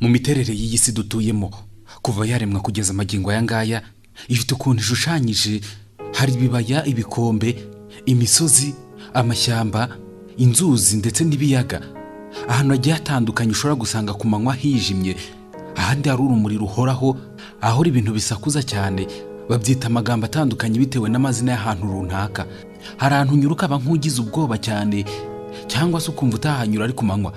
mu miterere y'iyi si dutuyemo kuva yaremwa kugeza amagingo aya ngaya ifite ukuntu ishushanyije. Hari ibibaya, ibikombe, imisozi, amashyamba, inzuzi ndetse n'ibiyaga. Ahantu hagiye hatandukanye ushobora gusanga ku manywa hijimye, ahandi hari urumuri ruhoraho, aho ibintu bisakuza cyane. Babyita amagambo atandukanye bitewe n'amazina y'ahantu runaka. Hari ahantu unyuruka aba nk'ugize ubwoba cyane, cyangwa se ukumva utahanyura ari ku manywa.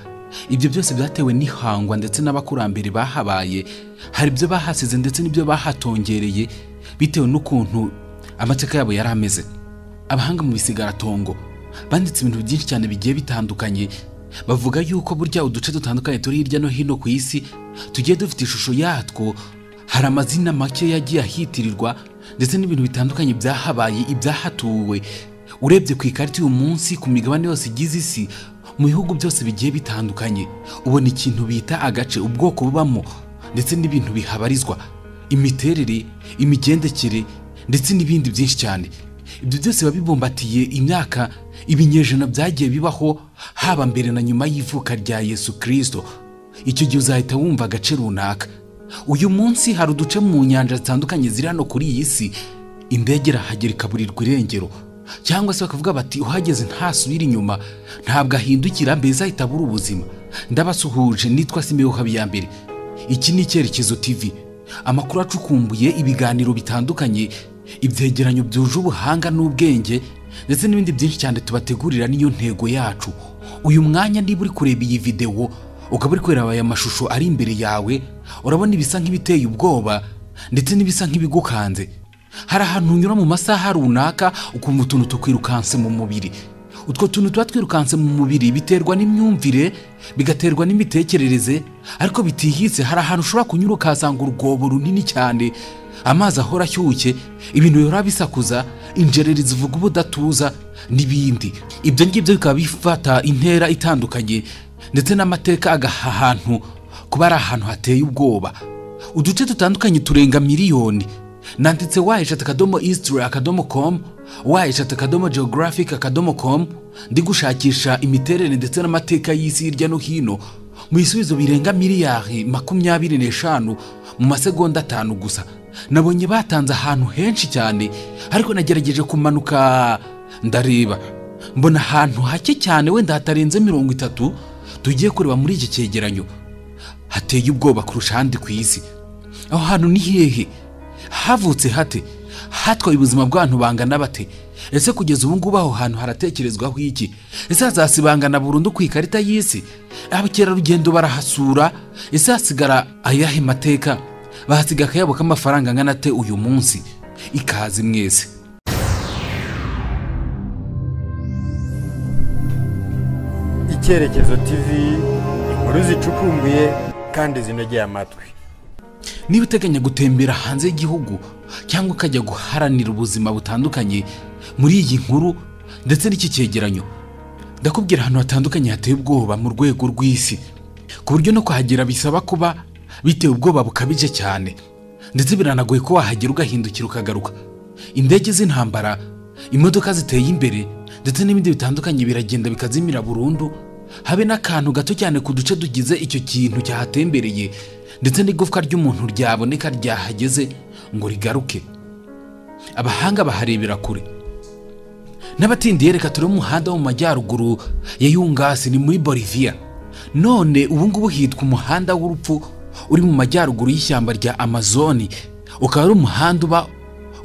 Ibyo byose byatewe n'ihangwa ndetse n'abakurambere bahabaye. Hari ibyo bahasize ndetse n'ibyo bahatongereye bitewe n'ukuntu amateka yabo yari ameze. Abahanga mu bisigaratongo banditse ibintu byinshi cyane bigiye bitandukanye. Bavuga yuko burya uduce dutandukanye turi hirya no hino ku isi tugiye dufite ishusho yatwo. Hari amazina make yagiye ahitirirwa ndetse n'ibintu bitandukanye byahabaye, ibyahatuwe. Urebye ku ikarita y'uyu munsi ku migabane yose igize isi, mu bihugu byose bigiye bitandukanye, ubona ikintu bita agace, ubwoko bubamo ndetse n'ibintu bihabarizwa, imiterere, imigendekere ndetse n'ibindi byinshi cyane. Ibyo byose biba bibumbatiye imyaka, ibinyejana byagiye bibaho haba mbere na nyuma y'ivuka rya Yesu Kristo. Icyo gihe uzahita wumva agace runaka. Uyu munsi hari uduce mu nyanja zitandukanye ziri hano kuri iyi si, indege irahagera ikaburirwa irengero, cyangwa se bakavuga bati uhageze ntasubira inyuma, ntabwo ahindukira, mbese ahita abura ubuzima. Ndabasuhuje, nitwa Simeon Habiyambere. Iki ni Icyerekezo TV, amakuru acukumbuye, ibiganiro bitandukanye, ibyegeranyo byuje ubuhanga n'ubwenge ndetse n'ibindi byinshi cyane tubategurira. Niyo ntego yacu. Uyu mwanya niba uri kureba iyi video ukaba uri kureba aya mashusho ari imbere yawe, urabona ibisa nk'ibiteye ubwoba ndetse n'ibisa nk'ibigukanze. Hari ahantu unyura mu masaha runaka ukumva utuntu tukwirukanse mu mubiri. Utwo tuntu tuba twirukanse mu mubiri biterwa n'imyumvire, bigaterwa n'imitekerereze, ariko bitihise. Hari ahantu ushobora kunyura ukasanga urwobo runini cyane, amazi ahora ashyushye, ibintu bihora bisakuza, injereri zivuga ubudatuza n'ibindi. Ibyo ngibyo bikaba bifata intera itandukanye ndetse n'amateka agaha ahantu kuba ari ahantu hateye ubwoba. Uduce dutandukanye turenga miliyoni. Nanditse @history.com, @geographic.com, ndi gushakisha imiterere ndetse n'amateka y'isi hirya no hino. Mu bisubizo birenga miliyari 25 mu masegonda 5 gusa. Nabonye batanze ahantu henshi cyane, ariko nagerageje kumanuka ndareba, mbona ahantu hake cyane, wenda hatarenze 30 tugiye kureba muri iki cyegeranyo. Hateye ubwoba kurusha handi ku isi. Aho hantu ni hehe? Havutse hate? Hatwaye ubuzima bw'abantu bangana bate? Ese kugeza ubu ngubu aho hantu haratekerezwaho iki? Ese hazasibangana burundu ku ikarita y'isi? Abakerarugendo barahasura? Ese hasigara ayahe mateka? Bahasiga akayabo k'amafaranga angana ate uyu munsi? Ikaze mwese. Icyerekezo TV, inkuru zicukumbuye kandi zinogeye amatwi. Niba uteganya gutembera hanze y'igihugu cyangwa ukajya guharanira ubuzima butandukanye, muri iyi nkuru ndetse n'iki cyegeranyo ndakubwira ahantu hatandukanye hateye ubwoba mu rwego rw'isi, ku buryo no kuhagera bisaba kuba biteye ubwoba bukabije cyane, ndetse biranagoye ko wahagera ugahindukira ukagaruka. Indege z'intambara, imodoka ziteye imbere ndetse n'ibindi bitandukanye biragenda bikazimira burundu. Habe n'akantu gato cyane ku duce tugize icyo kintu cyahatembereye, ndetse n'igufwa ry'umuntu ryaboneka ryahageze ngo rigaruke. Abahanga baharebera kure. N'abatindiye reka turi mu muhanda wo mu majyaruguru ya Yungasi, ni muri Bolivia. None ubu ngubu hitwa umuhanda w'urupfu, uri mu majyaruguru y'ishyamba rya Amazoni. Ukaba ari umuhanda uba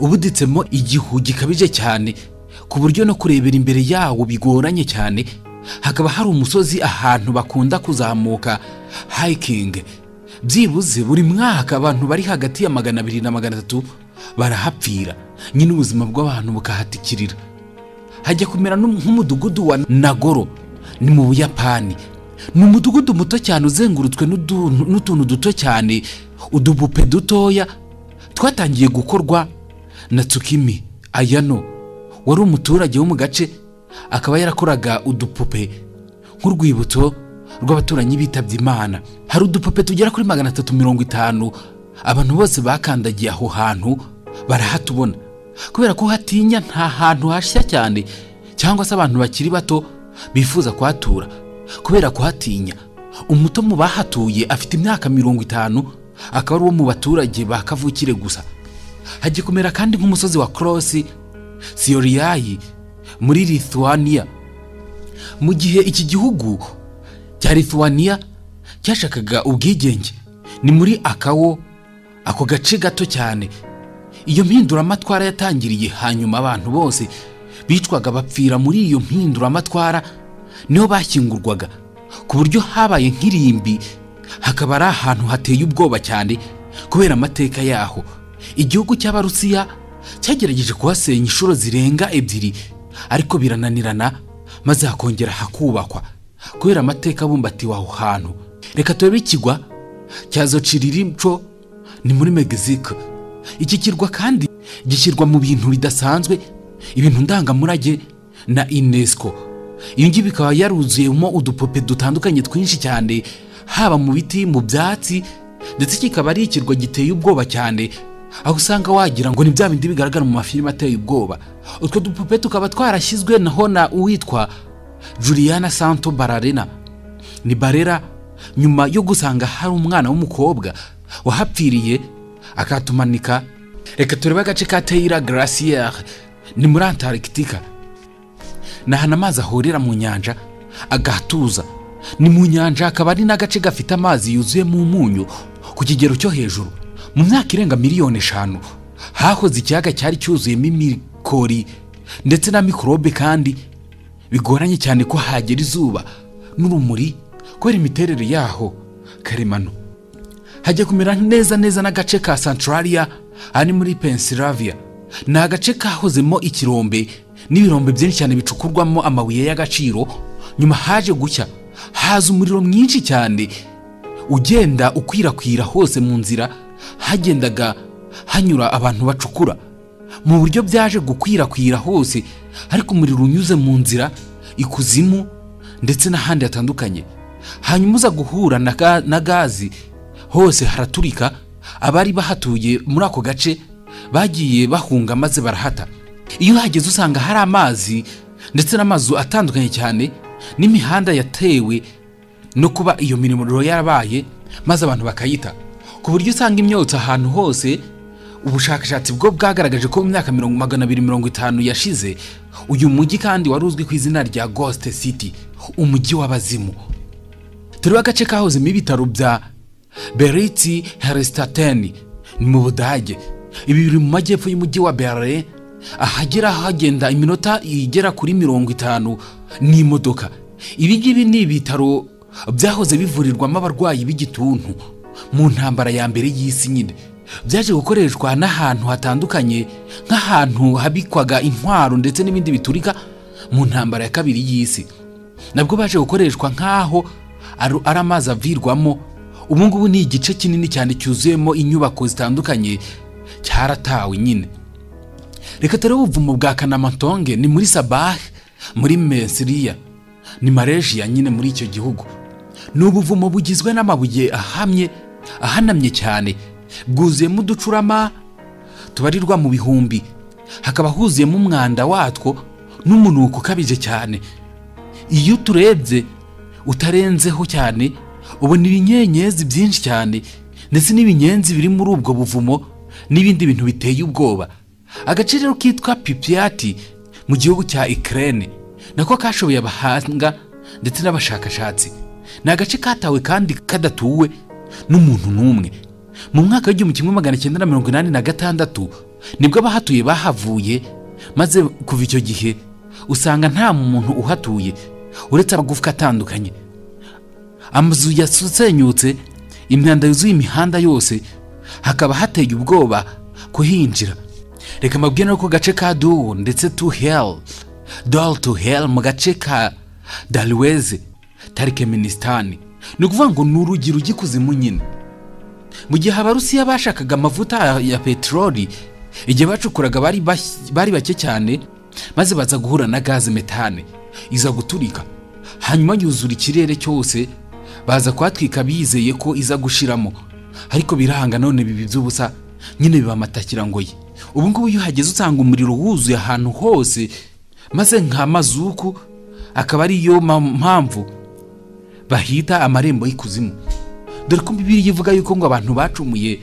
ubuditsemo igihu gikabije cyane, ku buryo no kurebera imbere yawo bigoranye cyane. Hakaba hari umusozi ahantu bakunda kuzamuka, hiking. Byibuze buri mwaka abantu bari hagati ya 200 na 300 barahapfira, nyine ubuzima bw'abantu bukahatikirira. Hajya kumera nk'umudugudu wa Nagoro, ni mu Buyapani. Ni umudugudu muto cyane uzengurutswe n'utuntu duto cyane, udupupe dutoya twatangiye gukorwa na Tsukimi Ayano, wari umuturage wo mu gace. Akaba yarakoraga udupupe nk'urwibutso rw'abaturanyi bitabye Imana. Hari udupupe tugera kuri 350. Abantu bose bakandagiye aho hantu barahatubona, kubera ko hatinya, nta hantu hashya cyane, cyangwa se abantu bakiri bato bifuza kuhatura kubera kuhatinya. umuto mu bahatuye afite imyaka 50, akaba ari uwo mu baturage ba kavukire gusa. Hagikomera kandi nk'umusozi wa Cross Sioriai muri Lithuania. Mu gihe iki gihugu cya Lithuania cyashakaga ubwigenge, ni muri Akawo, ako gace gato cyane. Iyo mpinduramatwara yatangiriye, hanyuma abantu bose bitwaga bapfira muri iyo mpinduramatwara niho bashyingurwaga, ku buryo habaye nk'irimbi. Hakaba ari ahantu hateye ubwoba cyane kubera amateka yaho. Igihugu cy'Abarusiya cyagerageje kuhasenya inshuro zirenga 2, ariko birananirana, maze hakongera hakubakwa kubera amateka abumbatiwe aho hantu. Reka turebe ikigwa cya Xochitl, ni muri Mexico. Iki kirwa kandi gishyirwa mu bintu bidasanzwe, ibintu ndangamurage na UNESCO. Iyo ngibi bikaba yaruzuyemo udupupe dutandukanye twinshi cyane, haba mu biti, mu byatsi, ndetse kikaba ari ikirwa giteye ubwoba cyane, aho usanga wagira ngo ni bya bindi bigaragara mu mafilime ateye ubwoba. Utwo dupupe tukaba twarashyizwe naho na uwitwa Juliana Santo Barrera. Ni Barrera nyuma yo gusanga hari umwana w'umukobwa wahapfiriye akatumanika. Reka turebe agace ka Teira Glacier, ni muri Antarctica. Nahana amazi ahurira mu nyanja agatuza. Ni mu nyanja, akaba ari n'agace gafite amazi yuzuye mu munyu ku kigero cyo hejuru. Mu myaka irenga 5 miliyoni hahoze ikiyaga cyari cyuzuyemo imikori ndetse na mikorobe, kandi bigoranye cyane ko hagera izuba n'urumuri kubera imiterere yaho karemano. Hajya kumera neza n'agace ka Centralia, ari muri Pennsylvania. Ni agace kahozemo ikirombe n'ibirombe byinshi cyane bicukurwamo amabuye y'agaciro. Nyuma haje gucya, haza umuriro mwinshi cyane ugenda ukwirakwira hose mu nzira hagendaga hanyura abantu bacukura. Mu buryo byaje gukwirakwira hose, ariko umuriro unyuze mu nzira ikuzimu ndetse n'ahandi hatandukanye. Hanyuma uza guhura na gazi, hose haraturika. Abari bahatuye muri ako gace bagiye bahunga maze barahata. Iyo hageze usanga hari amazi ndetse n'amazu atandukanye cyane, n'imihanda yatewe no kuba iyo mirimo yarabaye, maze abantu bakayita, ku buryo usanga imyotsi ahantu hose. Ubushakashatsi bwo bwagaragaje ko mu myaka 250 yashize, uyu mujyi kandi waruzwi ku izina rya Ghost City, umujyi w'abazimu. Turi agace kahozemo ibitaro bya Berlitz Herstatten, ni mu Budage. Ibi biri mu majyepfo y'umujyi wa Berlin, ahagera hagenda iminota igera kuri 50 n'imodoka. Ibi ngibi ni ibitaro byahoze bivurirwamo abarwayi b'igituntu mu ntambara ya mbere y'isi nyine. Byaje gukoreshwa n'ahantu hatandukanye, nk'ahantu habikwaga intwaro ndetse n'ibindi biturika mu ntambara ya kabiri y'isi. Nabwo baje gukoreshwa nk'aho ari amazi avirwamo. Ubu ngubu ni igice kinini cyane cyuzuyemo inyubako zitandukanye, cyaratawe nyine. Reka turebe ubuvumo bwa Kanamatonge, ni muri Sabah muri Mesiriya, ni Malaysia nyine muri icyo gihugu. Ni ubuvumo bugizwe n'amabuye ahanamye cyane, bwuzuyemo uducurama tubarirwa mu bihumbi. Hakaba huzuyemo umwanda watwo n'umunuko ukabije cyane. Iyo turebye utarenzeho cyane, ubona ibinyenyezi byinshi cyane ndetse n'ibinyenzi biri muri ubwo buvumo n'ibindi bintu biteye ubwoba. Agace rero kitwa Pripyat mu gihugu cya Ukraine, nako kashoboye abahanga ndetse n'abashakashatsi. Ni agace katawe kandi kadatuwe n'umuntu n'umwe. Mu mwaka w'1986 nibwo abahatuye bahavuye, maze kuva icyo gihe usanga nta muntu uhatuye uretse abagufwa atandukanye. Amazu yasusenyutse, imyanda yuzuye imihanda yose, hakaba hateye ubwoba kuhinjira. Reka mbabwire ko gace ka Dol ndetse to Hell mu gace ka Dalweze Turkmenistan, ni ukuvuga ngo ni urugi rugikuzimu nyine. Mu gihe Abarusiya bashakaga amavuta ya peteroli, igihe bacukuraga bari bake cyane, maze baza guhura na gaze metane iza guturika, hanyuma yuzura ikirere cyose. Baza kwatwika bizeye ko iza gushiramo, ariko birahanga none bibi by'ubusa nyine bibamatakira ngo ye. Ubu ngubu iyo hageze usanga umuriro wuzuye ahantu hose, maze nk'amazuku. Akaba ari yo mpamvu bahita amarembo y'ikuzimu. Dore ko Bibiliya ivuga yuko ngo abantu bacumuye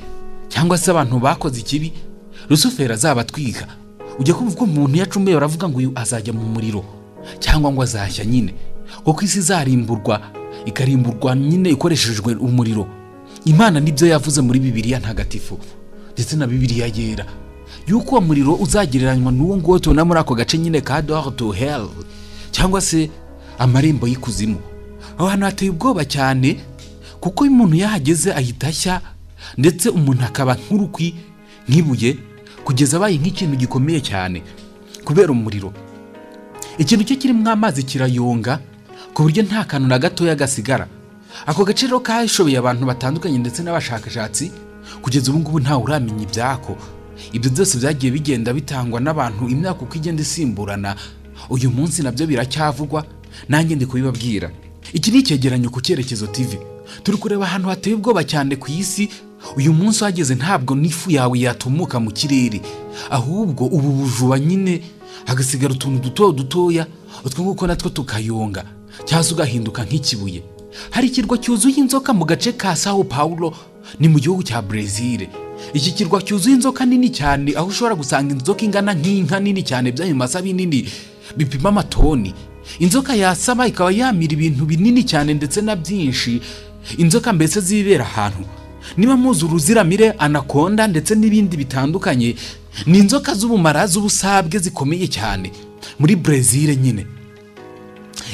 cyangwa se abantu bakoze ikibi Rusufero azabatwika. Ujya kuvuga ko umuntu yacumuye baravuga ngo uyu azajya mu muriro cyangwa ngo azashya nyine, kuko isi izarimburwa, ikarimburwa nyine ikoresheje umuriro. Imana nibyo yavuze muri Bibiliya ntagatifu ndetse na Bibiliya yera, yuko umuriro uzagereranywa n'uwo ngo tubona muri ako gace nyine ka door to hell cyangwa se amarembo y'ikuzimu. Aho hantu hateye ubwoba cyane, kuko umuntu yahageze ahita ashya, ndetse umuntu akaba nk'urukwi nk'ibuye, kugeza abaye nk'ikintu gikomeye cyane kubera umuriro. Ikintu cyo kirimo amazi kirayonga ku buryo nta kantu na gatoya gasigara. Ako gace rero kashobeye abantu batandukanye ndetse n'abashakashatsi, kugeza ubu ngubu ntawe uramenya ibyako. Ibyo byose byagiye bigenda bitangwa n'abantu imyaka uko igenda isimburana. Uyu munsi nabyo biracyavugwa, nanjye ndi kubibabwira. Iki ni icyegeranyo ku Cyerekezo TV. Turi kureba ahantu hateye ubwoba cyane ku isi. Uyu munsi wageze ntabwo n'ifu yawe yatumuka mu kirere, ahubwo ubu bujuba nyine hagasigara utuntu dutoya, utwo nguko natwo tukayonga cyangwa ugahinduka nk'ikibuye. Hari ikirwa cyuzuye inzoka mu gace ka Sao Paulo, ni mu gihugu cya Brazil. Iki kirwa cyuzuye inzoka nini cyane, aho ushobora gusanga inzoka ingana nk'inka nini cyane by'amasa binini bipima amatoni. Inzoka yasama ikaba yamira ibintu binini cyane ndetse na byinshi. Inzoka mbese zibera ahantu, niba muzi uruziramire, anakonda ndetse n'ibindi bitandukanye, ni inzoka z'ubumara z'ubusabwe zikomeye cyane muri Brazil nyine.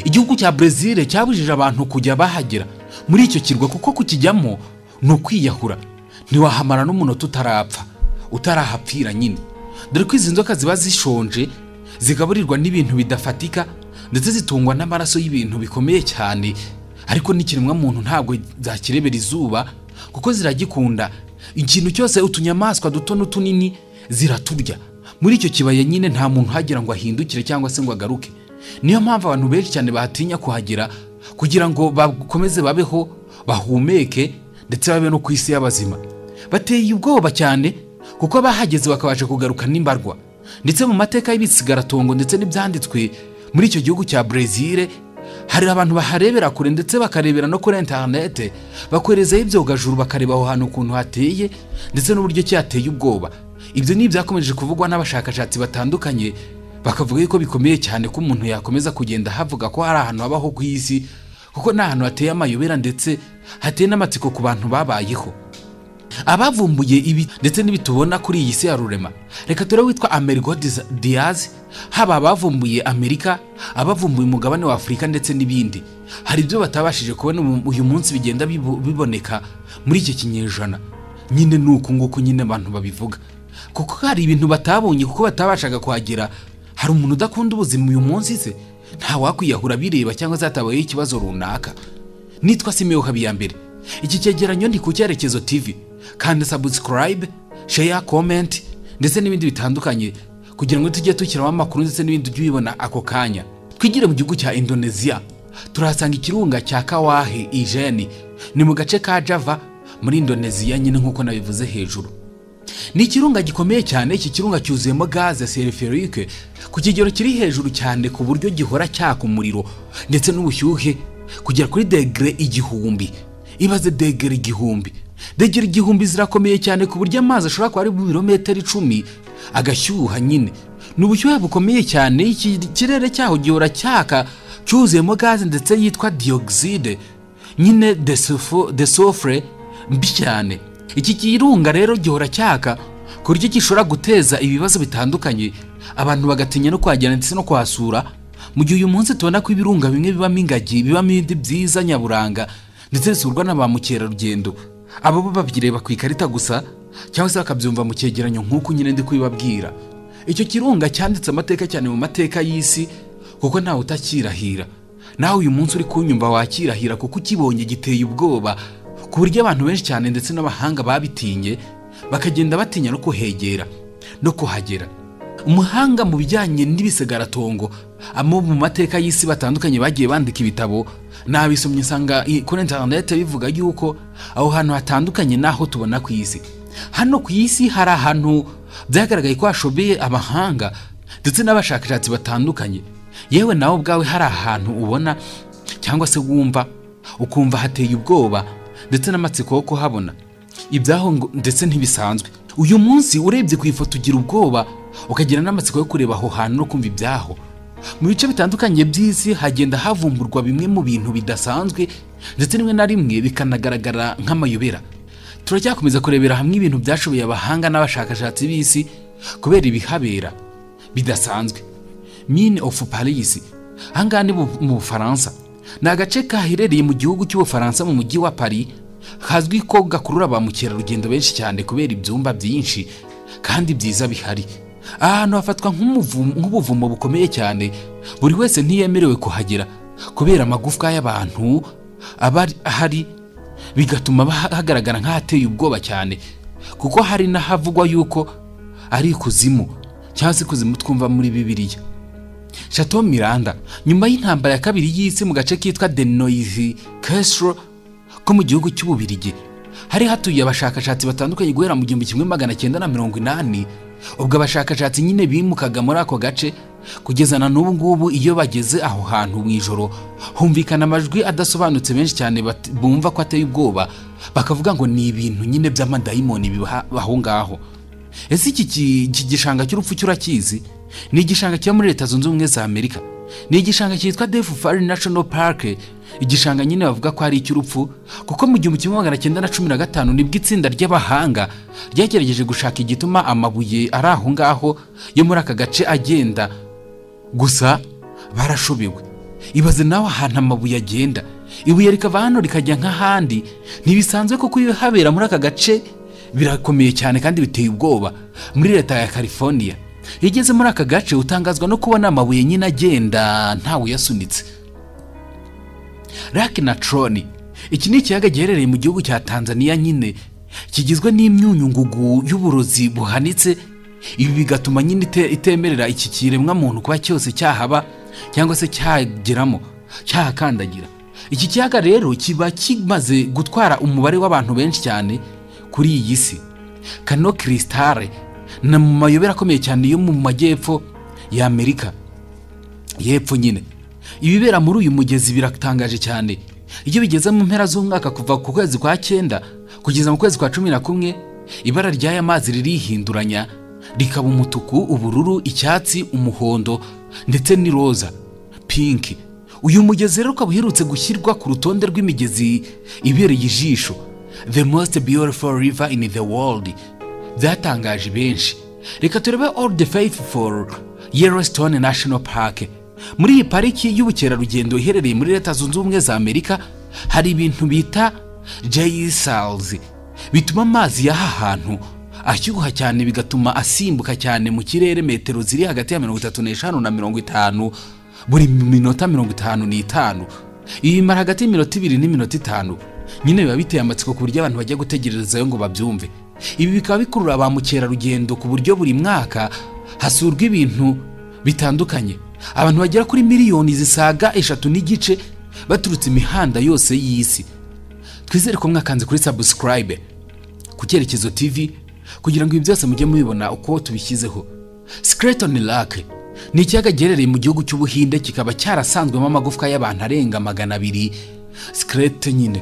Igihugu cya Brazil cyabujije abantu kujya bahagera muri icyo kirwa, kuko kukijyamo ni ukwiyahura. Ntiwahamara n'umunota utarapfa, utarahapfira nyine. Dore ko izi nzoka ziba zishonje, zigaburirwa n'ibintu bidafatika, ndetse zitungwa n'amaraso y'ibintu bikomeye cyane. Ariko n'ikiremwa muntu ntabwo zakirebera izuba, kuko ziragikunda. Ikintu cyose, utunyamaswa duto n'utunini ziraturya. Muri icyo kibaya nyine nta muntu hagera ngo ahindukire cyangwa se ngo agaruke. Niyo mpamvu abantu benshi cyane bahatinya kuhagera, kugira ngo bakomeze babeho, bahumeke ndetse babe no ku isi y'abazima. Bateye ubwoba cyane, kuko bahageze bakabasha kugaruka n'imbarwa. Ndetse mu mateka y'ibisigaratongo ndetse n'ibyanditswe muri icyo gihugu cya Brazil, hari abantu baharebera kure ndetse bakarebera no kuri internet, bakwerezaho ibyogajuru bakareba aho hantu ukuntu hateye ndetse n'uburyo cyateye ubwoba. Ibyo ni ibyakomeje kuvugwa n'abashakashatsi batandukanye, bakavuga yuko bikomeye cyane ko umuntu yakomeza kugenda havuga ko hari ahantu habaho ku isi, kuko nta hantu hateye amayobera ndetse hateye n'amatsiko ku bantu babayeho. Abavumbuye ibi ndetse n'ibitubona kuri iyi si ya rurema, reka turebe witwa Amerigo Diaz. Haba abavumbuye Amerika, abavumbuye umugabane wa Afurika ndetse n'ibindi, hari ibyo batabashije kubona uyu munsi bigenda biboneka muri iki kinyejana. Nyine nuko nguko nyine abantu babivuga, kuko hari ibintu batabonye kuko batabashaga kuhagera. Hari umuntu udakunda ubuzima uyu munsi se, nta wakwiyahura bireba cyangwa zatabaye ikibazo runaka. Nitwa Simeo Habiyambere. Iki cyegeranyo ndi ku Cyerekezo TV. Kandi subscribe, share, comment ndetse n'ibindi bitandukanye, kugira ngo tujye tukiraho amakuru ndetse n'ibindi by'ubibona ako kanya. Twigire mu gihugu cya Indonesia. Turahasanga ikirunga cya Kawah Ijen, ni mu gace ka Java muri Indonesia nyine nk'uko nabivuze hejuru. Ni ikirunga gikomeye cyane. Iki kirunga cyuzuyemo gaze sulfurique ku kigero kiri hejuru cyane, ku buryo gihora cyaka umuriro ndetse n'ubushyuhe kugera kuri degre 1000. Ibaze degre 1000. Degere 1000 zirakomeye cyane, ku buryo amazi ashobora kuba ari mu birometero 10 agashyuha nyine. N'ubushyuhe bukomeye cyane. Iki kirere cyaho gihora cyaka cyuzuyemo gaze ndetse yitwa dioxide nyine de soufre mbi cyane. Iki kirunga rero gihora cyaka ku buryo gishobora guteza ibibazo bitandukanye, abantu bagatinya no kwagera ndetse no kwasura. Mu gihe uyu munsi tubona ko ibirunga bimwe bibamo ingagi, bibamo ibindi byiza nyaburanga ndetse bisurwa na ba mukerarugendo. Abo babyireba ku ikarita gusa cyangwa se bakabyumva mu cyegeranyo nk'uko nyine ndi kubibabwira. Icyo kirunga cyanditse amateka cyane mu mateka y'isi, kuko ntawe utakirahira. Nawe uyu munsi uri kunyumva wakirahira, kuko ukibonye giteye ubwoba, ku buryo abantu benshi cyane ndetse n'abahanga babitinye, bakagenda batinya no kuhegera no kuhagera. Umuhanga mu bijyanye n'ibisigaratongo amo mu mateka y'isi batandukanye bagiye bandika ibitabo, nabisomye nsanga kuri internet bivuga yuko aho hantu hatandukanye naho tubona ku isi. Hano ku isi hari ahantu byagaragaye ko hashobeye abahanga ndetse n'abashakashatsi batandukanye. Yewe nawe ubwawe hari ahantu ubona cyangwa se wumva ukumva hateye ubwoba ndetse n'amatsiko yo kuhabona ibyaho ndetse ntibisanzwe. Uyu munsi urebye ku ifoto ugira ubwoba ukagira n'amatsiko yo kureba aho hantu no kumva ibyaho. Mu bice bitandukanye by'isi hagenda havumburwa bimwe mu bintu bidasanzwe ndetse rimwe na rimwe bikanagaragara nk'amayobera. Turacyakomeza kurebera hamwe ibintu byashoboye abahanga n'abashakashatsi b'isi kubera ibihabera bidasanzwe. Mine of Paris, ahangaha ni mu Bufaransa, ni agace kaherereye mu gihugu cy'Ubufaransa mu mujyi wa Paris, kazwi ko gakurura ba mukerarugendo benshi cyane kubera ibyumba byinshi kandi byiza bihari. Ahantu hafatwa nk'ubuvumo bukomeye cyane, buri wese ntiyemerewe kuhagera kubera amagufwa y'abantu aba ahari, bigatuma hagaragara nk'ahateye ubwoba cyane, kuko hari n'ahavugwa yuko ari ikuzimu cyangwa se ikuzimu twumva muri Bibiliya. Chateau Miranda, nyuma y'intambara ya kabiri y'isi mu gace kitwa Denoise Castle ko mu gihugu cy'Ububirigi, hari hatuye abashakashatsi batandukanye guhera mu 1980, ubwo abashakashatsi nyine bimukaga muri ako gace kugeza na n'ubu ngubu. Iyo bageze aho hantu mu ijoro humvikana amajwi adasobanutse benshi cyane bumva ko ateye ubwoba, bakavuga ngo ni ibintu nyine by'amadayimoni biba aho ngaho. Ese iki gishanga cy'urupfu cyurakizi? Ni igishanga cyo muri Leta Zunze Ubumwe za Amerika, ni igishanga cyitwa Death Valley National Park. Igishanga nyine bavuga ko ari icy'urupfu kuko mu 1915 nibwo itsinda ry'abahanga ryagerageje gushaka igituma amabuye ari aho ngaho yo muri aka gace agenda, gusa barashobewe. Ibaze nawe ahantu amabuye agenda, ibuye rikava hano rikajya nk'ahandi, ntibisanzwe kuko iyo habera muri aka gace birakomeye cyane kandi biteye ubwoba. Muri leta ya California, igeze muri aka gace utangazwa no kubona amabuye nyine agenda ntawe yasunitse. Lake Natroni, iki ni ikiyaga giherereye mu gihugu cya Tanzania nyine, kigizwe n'imyunyungugu y'uburozi buhanitse. Ibi bigatuma nyine itemerera iki kiremwa muntu kuba cyose cyahaba cyangwa se cyageramo cyahakandagira. Iki kiyaga rero kiba kimaze gutwara umubare w'abantu benshi cyane kuri iyi si. Kano Cristale na mu mayobera akomeye cyane yo mu majyepfo ya Amerika yepfo nyine. Ibibera muri uyu mugezi biratangaje cyane. Iyo bigeze mu mpera z'umwaka kuva ku kwezi kwa 9 kugeza mu kwezi kwa 11, ibara ry'aya mazi ririhinduranya rikaba umutuku, ubururu, icyatsi, umuhondo ndetse n'iroza pink. Uyu mugezi rero ukaba uherutse gushyirwa ku rutonde rw'imigezi ibereye ijisho, the most beautiful river in the world. Byatangaje benshi. Reka turebe Old Faithful Yellowstone National Park. Muri iyi pariki y'ubukerarugendo iherereye muri Leta Zunze Ubumwe za Amerika, hari ibintu bita geysers bituma amazi y'aha hantu ashyuha cyane, bigatuma asimbuka cyane mu kirere metero ziri hagati ya 35 na 50 buri minota 55. Iyi mara hagati y'iminota 2 n'iminota 5. Nyine biba biteye amatsiko ku buryo abantu bajya gutegerezayo ngo babyumve. Ibi bikaba bikurura ba mukerarugendo ku buryo buri mwaka hasurwa ibintu bitandukanye. Abantu bagera kuri miliyoni zisaga 3 n'igice baturutse imihanda yose y'isi. Twizere ko mwakanze kuri subscribe ku Cyerekezo TV kugira ngo ibi byose mujye mubibona uko tubishyizeho. Skeleton Lake ni ikiyaga giherereye mu gihugu cy'Ubuhinde, kikaba cyarasanzwemo amagufwa y'abantu arenga 200. Skeleton nyine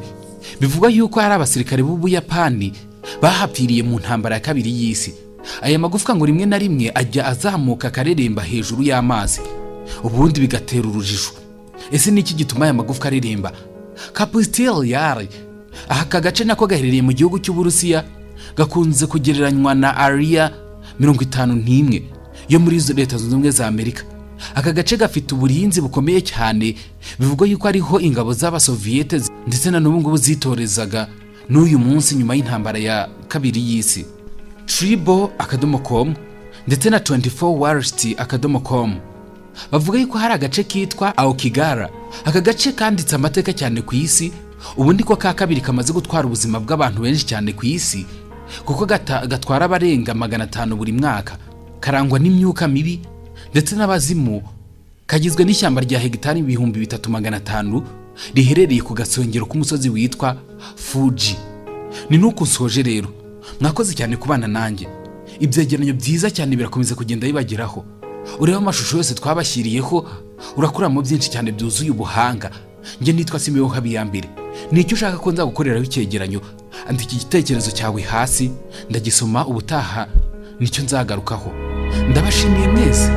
bivuga yuko hari abasirikare b'Ubuyapani bahapfiriye mu ntambara ya kabiri y'isi. Aya magufwa ngo rimwe na rimwe ajya azamuka akareremba hejuru y'amazi, ubundi bigatera urujijo. Ese niki gituma aya magufwa areremba? Capitale aka gace nako gaherereye mu gihugu cy'Uburusiya, gakunze kugereranywa na Area 51 yo muri Leta Zunze Ubumwe za Amerika. Aka gace gafite uburinzi bukomeye cyane, bivugwa yuko ariho ingabo z'Abasoviete ndetse na n'ubu ngubu zitorezaga n'uyu munsi nyuma y'intambara ya kabiri y'isi. Tribo.com ndetse na 24worst.com bavuga yuko hari agace kitwa Aokigara. Aka gace kanditse amateka cyane ku isi, ubundi ko ka kabiri kamaze gutwara ubuzima bw'abantu benshi cyane ku isi, kuko gatwara abarenga 500 buri mwaka. Karangwa n'imyuka mibi ndetse n'abazimu. Kagizwe n'ishyamba rya hegitari 3500 riherereye ku gasongero k'umusozi witwa Fuji. Ni nuko nsoje rero. Mwakoze cyane kubana nanjye. Ibyegeranyo byiza cyane birakomeza kugenda bibageraho. Ureba amashusho yose twabashyiriyeho, urakuramo byinshi cyane byuzuye ubuhanga njye nitwa Simeon Habiyambere. Nicyo ushaka ko nzagukoreraho icyegeranyo, andika igitekerezo cyawe hasi ndagisoma, ubutaha nicyo nzagarukaho. Ndabashimiye mwese.